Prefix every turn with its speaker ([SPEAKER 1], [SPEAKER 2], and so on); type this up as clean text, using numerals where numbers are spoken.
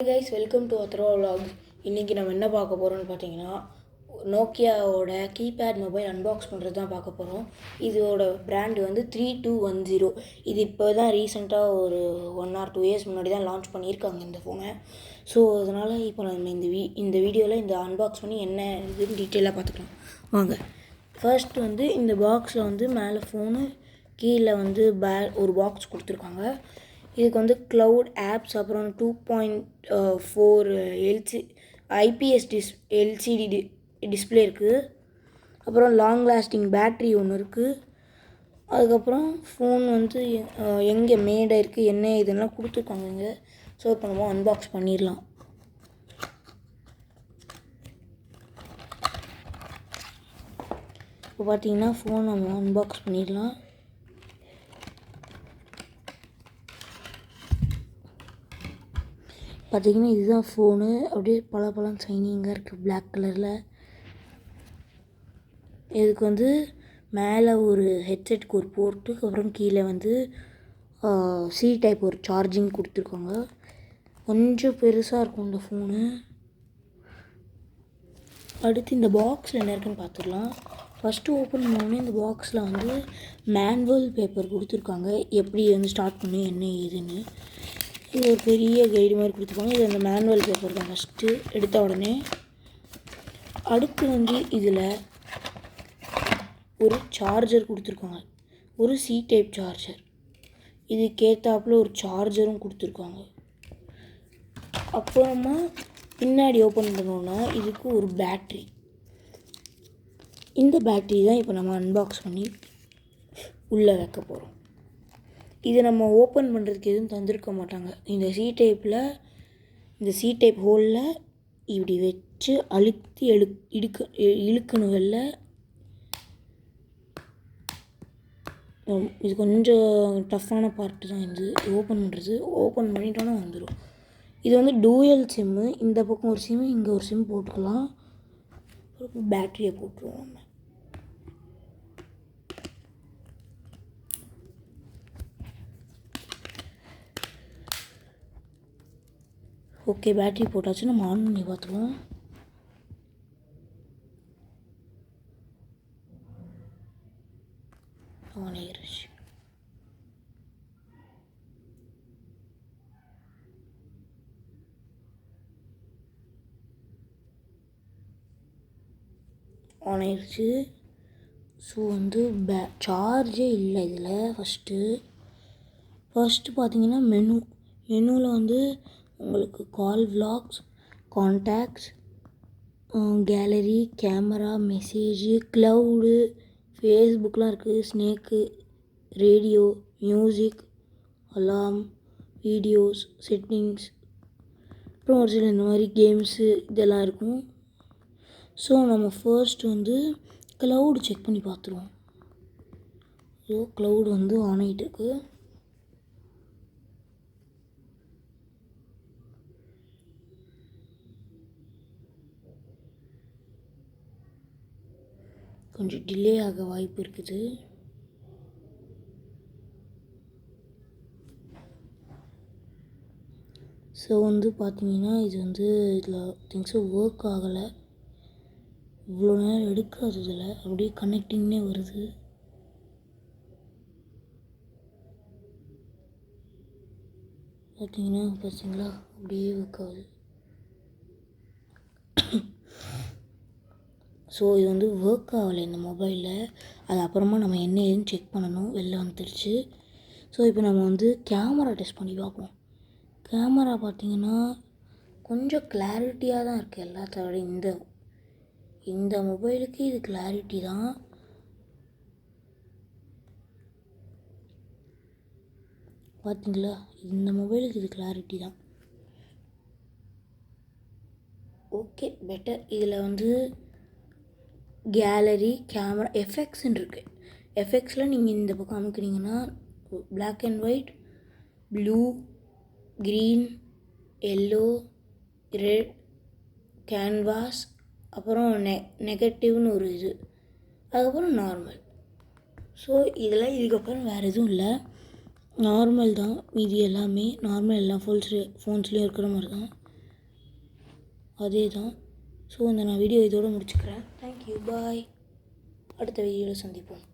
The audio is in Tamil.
[SPEAKER 1] Hey guys, welcome to Athro Vlogs. இன்றைக்கி நம்ம என்ன பார்க்க போகிறோம்னு பார்த்தீங்கன்னா நோக்கியாவோட கீபேட் மொபைல் அன்பாக்ஸ் பண்ணுறது தான் பார்க்க போகிறோம். இதோட பிராண்டு வந்து 3210. இது இப்போ தான் ரீசெண்டாக ஒரு 1 or 2 years முன்னாடி தான் லான்ச் பண்ணியிருக்காங்க இந்த ஃபோனை. ஸோ அதனால் இப்போ நம்ம இந்த வீடியோவில் இந்த அன்பாக்ஸ் பண்ணி என்ன இதுன்னு டீட்டெயிலாக பார்த்துக்கலாம் வாங்க. ஃபர்ஸ்ட் வந்து இந்த பாக்ஸில் வந்து மேலே ஃபோனு, கீழே வந்து ஒரு பாக்ஸ் கொடுத்துருக்காங்க. இதுக்கு வந்து க்ளவுட் ஆப்ஸ், அப்புறம் 2.4 IPS LCD டிஸ்பிளே இருக்குது. அப்புறம் லாங் லாஸ்டிங் பேட்ரி ஒன்று இருக்குது. அதுக்கப்புறம் ஃபோன் வந்து எங்கே மேடாக இருக்குது என்ன இதெல்லாம் கொடுத்துருக்காங்க இங்கே. ஸோ இப்போ நம்ம அன்பாக்ஸ் பண்ணிடலாம். இப்போ பார்த்தீங்கன்னா ஃபோன் நம்ம அன்பாக்ஸ் பண்ணிடலாம். பார்த்திங்கன்னா இதுதான் ஃபோனு. அப்படியே பல ஷைனிங்காக இருக்குது பிளாக் கலரில். இதுக்கு வந்து மேலே ஒரு ஹெட்செட்டுக்கு ஒரு போர்ட்டு, அப்புறம் கீழே வந்து சி டைப் ஒரு சார்ஜிங் கொடுத்துருக்காங்க. கொஞ்சம் பெருசாக இருக்கும் இந்த ஃபோனு. அடுத்து இந்த பாக்ஸில் என்ன இருக்குன்னு பார்த்துடலாம். ஃபஸ்ட்டு ஓப்பன் பண்ணோடனே இந்த பாக்ஸில் வந்து மேனுவல் பேப்பர் கொடுத்துருக்காங்க, எப்படி வந்து ஸ்டார்ட் பண்ணி என்ன ஏதுன்னு. இது ஒரு பெரிய கைடு மாதிரி கொடுத்துருப்பாங்க. இது அந்த மேனுவல் பேப்பர் தான் ஃபஸ்ட்டு எடுத்த உடனே. அடுத்து வந்து இதில் ஒரு சார்ஜர் கொடுத்துருக்காங்க, ஒரு சி டைப் சார்ஜர். இதுக்கேற்றாப்புல ஒரு சார்ஜரும் கொடுத்துருக்காங்க. அப்புறமா பின்னாடி ஓப்பன் பண்ணோன்னா இதுக்கு ஒரு பேட்ரி. இந்த பேட்ரி தான் இப்போ நம்ம அன்பாக்ஸ் பண்ணி உள்ளே வைக்க போகிறோம். இது நம்ம ஓப்பன் பண்ணுறதுக்கு எதுவும் தந்திருக்க மாட்டாங்க. இந்த சி டைப் ஹோலில் இப்படி வச்சு அழுத்தி இழுக்கணும் வெளில. இது கொஞ்சம் டஃப்பான பார்ட்டு தான் இது ஓப்பன் பண்ணுறது. ஓப்பன் பண்ணிட்டோன்னா வந்துடும். இது வந்து டூயல் சிம்மு. இந்த பக்கம் ஒரு சிம்மு, இங்கே ஒரு சிம் போட்டுக்கலாம். பேட்டரியை போட்டுருவோம் நம்ம. ஓகே, பேட்ரி போட்டாச்சு. நம்ம ஆன் பண்ணி பார்த்துருவோம். ஆன் ஆகிருச்சு. ஆன் ஆகிருச்சு. ஸோ வந்து சார்ஜே இல்லை இதில். ஃபஸ்ட்டு பார்த்தீங்கன்னா மெனுவில் வந்து உங்களுக்கு கால், விலாக்ஸ், contacts, gallery, camera, message, cloud, ஃபேஸ்புக்கெலாம் இருக்குது, snake, radio, music, alarm, videos, settings, அப்புறம் ஒரு சில இந்த மாதிரி கேம்ஸு இதெல்லாம் இருக்கும். ஸோ நம்ம ஃபர்ஸ்ட் வந்து க்ளவுடு செக் பண்ணி பார்த்துருவோம். ஸோ க்ளவுடு வந்து ஆன் ஆகிட்டு இருக்குது. கொஞ்சம் டிலே ஆக வாய்ப்பு இருக்குது. ஸோ வந்து பார்த்தீங்கன்னா இது வந்து இதில் திங்ஸும் ஒர்க் ஆகலை. இவ்வளோ நேரம் எடுக்காது. இதில் அப்படியே கனெக்டிங்னே வருது. பார்த்தீங்களா அப்படியே ஒர்க் ஆகுது. ஸோ இது வந்து ஒர்க் ஆகலை இந்த மொபைலில். அது அப்புறமா நம்ம என்ன ஏதுன்னு செக் பண்ணணும். வெளில வந்துடுச்சு. ஸோ இப்போ நம்ம வந்து கேமரா டெஸ்ட் பண்ணி பார்ப்போம். கேமரா பார்த்திங்கன்னா கொஞ்சம் கிளாரிட்டியாக தான் இருக்குது எல்லாத்த விட. இந்த மொபைலுக்கு இது கிளாரிட்டி தான். பார்த்தீங்களா, இந்த மொபைலுக்கு இது கிளாரிட்டி தான். Okay, better. இதில் வந்து கேலரி, கேமரா, எஃபெக்ட்ஸ்ன்னு இருக்குது. எஃபெக்ட்ஸில் நீங்கள் இந்த பக்கம் அமுக்குனீங்கன்னா black and white, blue, green, yellow, red, canvas, அப்புறம் நெகட்டிவ்னு ஒரு இது, அதுக்கப்புறம் நார்மல். ஸோ இதில் இதுக்கப்புறம் வேறு எதுவும் இல்லை, நார்மல் தான். இது எல்லாமே நார்மல். எல்லா ஃபோன்ஸ்லேயும் இருக்கிற மாதிரி தான். அதே தான். ஸோ இந்த நான் வீடியோ இதோடு முடிச்சுக்கிறேன். தேங்க்யூ, பாய். அடுத்த வீடியோவில் சந்திப்போம்.